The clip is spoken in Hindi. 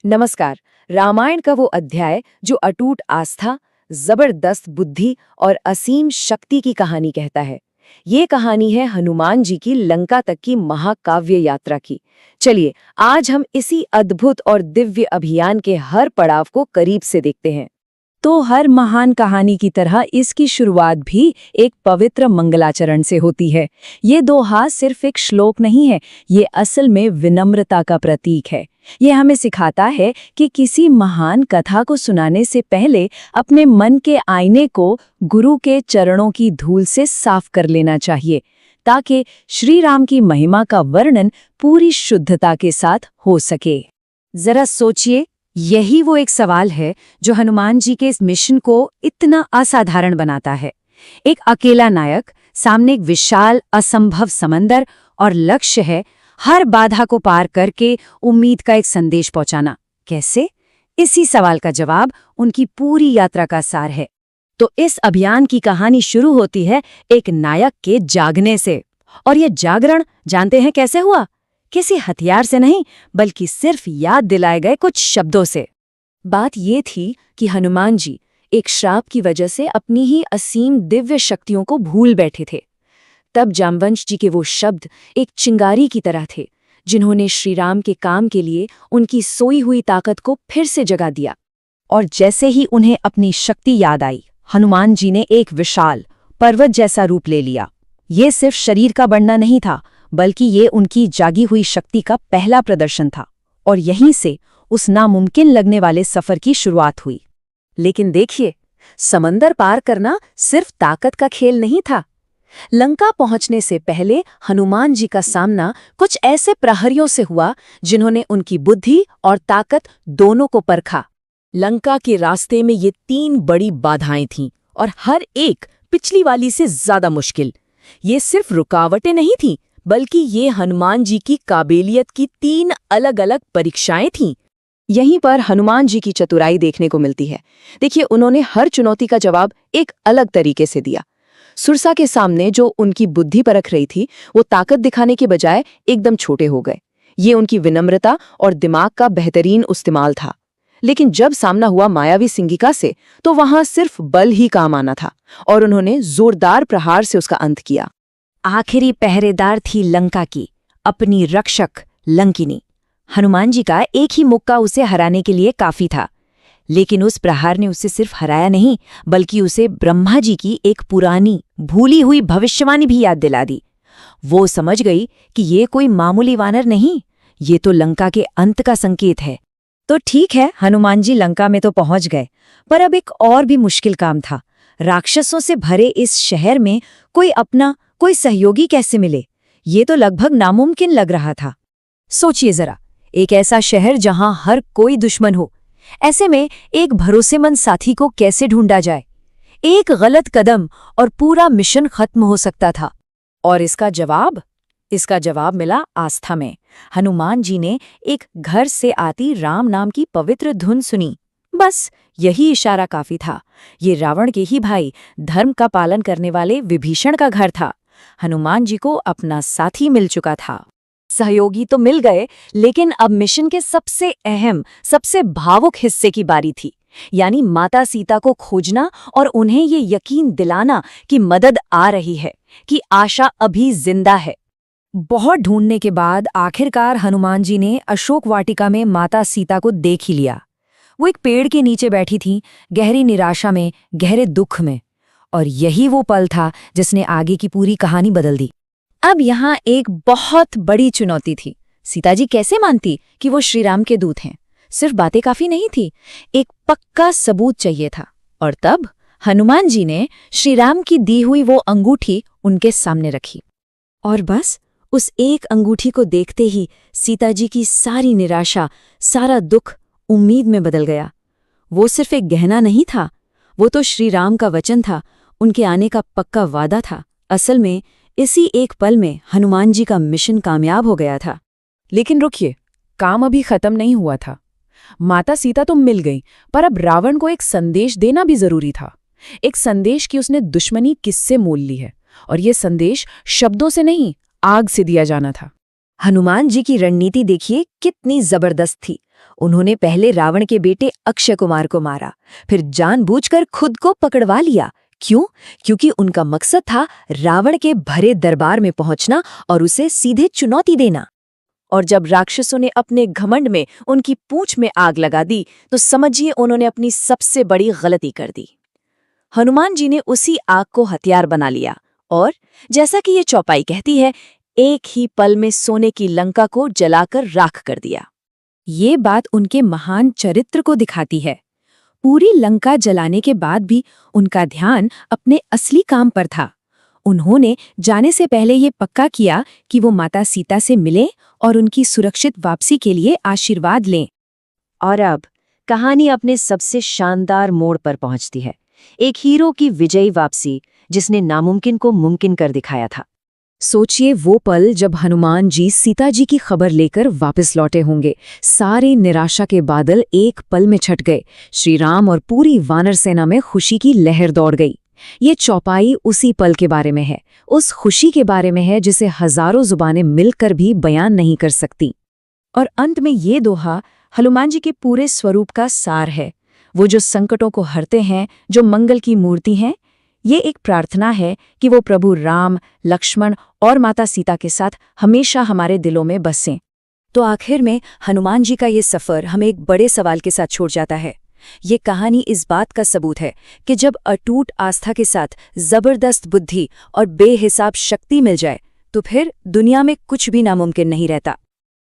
नमस्कार। रामायण का वो अध्याय जो अटूट आस्था, जबरदस्त बुद्धि और असीम शक्ति की कहानी कहता है। ये कहानी है हनुमान जी की लंका तक की महाकाव्य यात्रा की। चलिए आज हम इसी अद्भुत और दिव्य अभियान के हर पड़ाव को करीब से देखते हैं। तो हर महान कहानी की तरह इसकी शुरुआत भी एक पवित्र मंगलाचरण से होती है। ये दोहा सिर्फ एक श्लोक नहीं है, ये असल में विनम्रता का प्रतीक है। ये हमें सिखाता है कि किसी महान कथा को सुनाने से पहले अपने मन के आईने को गुरु के चरणों की धूल से साफ कर लेना चाहिए, ताकि श्री राम की महिमा का वर्णन पूरी शुद्धता के साथ हो सके। जरा सोचिए, यही वो एक सवाल है जो हनुमान जी के इस मिशन को इतना असाधारण बनाता है। एक अकेला नायक, सामने एक विशाल असंभव समंदर और लक्ष्य है हर बाधा को पार करके उम्मीद का एक संदेश पहुंचाना। कैसे? इसी सवाल का जवाब उनकी पूरी यात्रा का सार है। तो इस अभियान की कहानी शुरू होती है एक नायक के जागने से। और ये जागरण जानते हैं कैसे हुआ? किसी हथियार से नहीं, बल्कि सिर्फ याद दिलाए गए कुछ शब्दों से। बात ये थी कि हनुमान जी एक श्राप की वजह से अपनी ही असीम दिव्य शक्तियों को भूल बैठे थे। तब जामवंश जी के वो शब्द एक चिंगारी की तरह थे, जिन्होंने श्री राम के काम के लिए उनकी सोई हुई ताकत को फिर से जगा दिया। और जैसे ही उन्हें अपनी शक्ति याद आई, हनुमान जी ने एक विशाल पर्वत जैसा रूप ले लिया। ये सिर्फ शरीर का बढ़ना नहीं था, बल्कि ये उनकी जागी हुई शक्ति का पहला प्रदर्शन था। और यहीं से उस नामुमकिन लगने वाले सफर की शुरुआत हुई। लेकिन देखिए, समंदर पार करना सिर्फ ताकत का खेल नहीं था। लंका पहुंचने से पहले हनुमान जी का सामना कुछ ऐसे प्रहरियों से हुआ जिन्होंने उनकी बुद्धि और ताकत दोनों को परखा। लंका के रास्ते में ये 3 बड़ी बाधाएं थीं, और हर एक पिछली वाली से ज्यादा मुश्किल। ये सिर्फ रुकावटें नहीं थीं, बल्कि ये हनुमान जी की काबिलियत की 3 अलग-अलग परीक्षाएं थीं। यहीं पर हनुमान जी की चतुराई देखने को मिलती है। देखिए, उन्होंने हर चुनौती का जवाब एक अलग तरीके से दिया। सुरसा के सामने जो उनकी बुद्धि परख रही थी, वो ताकत दिखाने के बजाय एकदम छोटे हो गए। ये उनकी विनम्रता और दिमाग का बेहतरीन इस्तेमाल था। लेकिन जब सामना हुआ मायावी सिंगिका से, तो वहां सिर्फ बल ही काम आना था, और उन्होंने जोरदार प्रहार से उसका अंत किया। आखिरी पहरेदार थी लंका की अपनी रक्षक लंकिनी। हनुमान जी का एक ही मुक्का उसे हराने के लिए काफी था। लेकिन उस प्रहार ने उसे सिर्फ हराया नहीं, बल्कि उसे ब्रह्मा जी की एक पुरानी भूली हुई भविष्यवाणी भी याद दिला दी। वो समझ गई कि ये कोई मामूली वानर नहीं, ये तो लंका के अंत का संकेत है। तो ठीक है, हनुमान जी लंका में तो पहुंच गए, पर अब एक और भी मुश्किल काम था। राक्षसों से भरे इस शहर में कोई सहयोगी कैसे मिले? ये तो लगभग नामुमकिन लग रहा था। सोचिए जरा, एक ऐसा शहर जहां हर कोई दुश्मन हो, ऐसे में एक भरोसेमंद साथी को कैसे ढूंढा जाए? एक गलत कदम और पूरा मिशन खत्म हो सकता था। और इसका जवाब मिला आस्था में। हनुमान जी ने एक घर से आती राम नाम की पवित्र धुन सुनी। बस यही इशारा काफी था। ये रावण के ही भाई, धर्म का पालन करने वाले विभीषण का घर था। हनुमान जी को अपना साथी मिल चुका था। सहयोगी तो मिल गए, लेकिन अब मिशन के सबसे अहम, सबसे भावुक हिस्से की बारी थी, यानी माता सीता को खोजना और उन्हें ये यकीन दिलाना कि मदद आ रही है, कि आशा अभी जिंदा है। बहुत ढूंढने के बाद आखिरकार हनुमान जी ने अशोक वाटिका में माता सीता को देख ही लिया। वो एक पेड़ के नीचे बैठी थीं, गहरी निराशा में, गहरे दुख में। और यही वो पल था जिसने आगे की पूरी कहानी बदल दी। अब यहाँ एक बहुत बड़ी चुनौती थी। सीता जी कैसे मानती कि वो श्री राम के दूत हैं? सिर्फ बातें काफी नहीं थी, एक पक्का सबूत चाहिए था। और तब हनुमान जी ने श्री राम की दी हुई वो अंगूठी उनके सामने रखी। और बस उस एक अंगूठी को देखते ही सीता जी की सारी निराशा, सारा दुख उम्मीद में बदल गया। वो सिर्फ एक गहना नहीं था, वो तो श्री राम का वचन था, उनके आने का पक्का वादा था। असल में इसी एक पल में हनुमान जी का मिशन कामयाब हो गया था। लेकिन रुकिए, काम अभी खत्म नहीं हुआ था। माता सीता तो मिल गई, पर अब रावण को एक संदेश देना भी जरूरी था। एक संदेश कि उसने दुश्मनी किससे मोल ली है, और ये संदेश शब्दों से नहीं, आग से दिया जाना था। हनुमान जी की रणनीति देखिए कितनी जबरदस्त थी। उन्होंने पहले रावण के बेटे अक्षय कुमार को मारा, फिर जानबूझकर खुद को पकड़वा लिया। क्यों? क्योंकि उनका मकसद था रावण के भरे दरबार में पहुंचना और उसे सीधे चुनौती देना। और जब राक्षसों ने अपने घमंड में उनकी पूंछ में आग लगा दी तो समझिए उन्होंने अपनी सबसे बड़ी गलती कर दी। हनुमान जी ने उसी आग को हथियार बना लिया और जैसा कि ये चौपाई कहती है, एक ही पल में सोने की लंका को जलाकर राख कर दिया। ये बात उनके महान चरित्र को दिखाती है। पूरी लंका जलाने के बाद भी उनका ध्यान अपने असली काम पर था। उन्होंने जाने से पहले ये पक्का किया कि वो माता सीता से मिलें और उनकी सुरक्षित वापसी के लिए आशीर्वाद लें। और अब कहानी अपने सबसे शानदार मोड़ पर पहुंचती है, एक हीरो की विजयी वापसी जिसने नामुमकिन को मुमकिन कर दिखाया था। सोचिए वो पल जब हनुमान जी सीता जी की खबर लेकर वापस लौटे होंगे। सारी निराशा के बादल एक पल में छट गए। श्री राम और पूरी वानर सेना में खुशी की लहर दौड़ गई। ये चौपाई उसी पल के बारे में है, उस खुशी के बारे में है जिसे हजारों जुबानें मिलकर भी बयान नहीं कर सकती। और अंत में ये दोहा हनुमान जी के पूरे स्वरूप का सार है। वो जो संकटों को हरते हैं, जो मंगल की मूर्ति हैं। ये एक प्रार्थना है कि वो प्रभु राम, लक्ष्मण और माता सीता के साथ हमेशा हमारे दिलों में बसें। तो आखिर में हनुमान जी का ये सफ़र हमें एक बड़े सवाल के साथ छोड़ जाता है। ये कहानी इस बात का सबूत है कि जब अटूट आस्था के साथ जबरदस्त बुद्धि और बेहिसाब शक्ति मिल जाए तो फिर दुनिया में कुछ भी नामुमकिन नहीं रहता।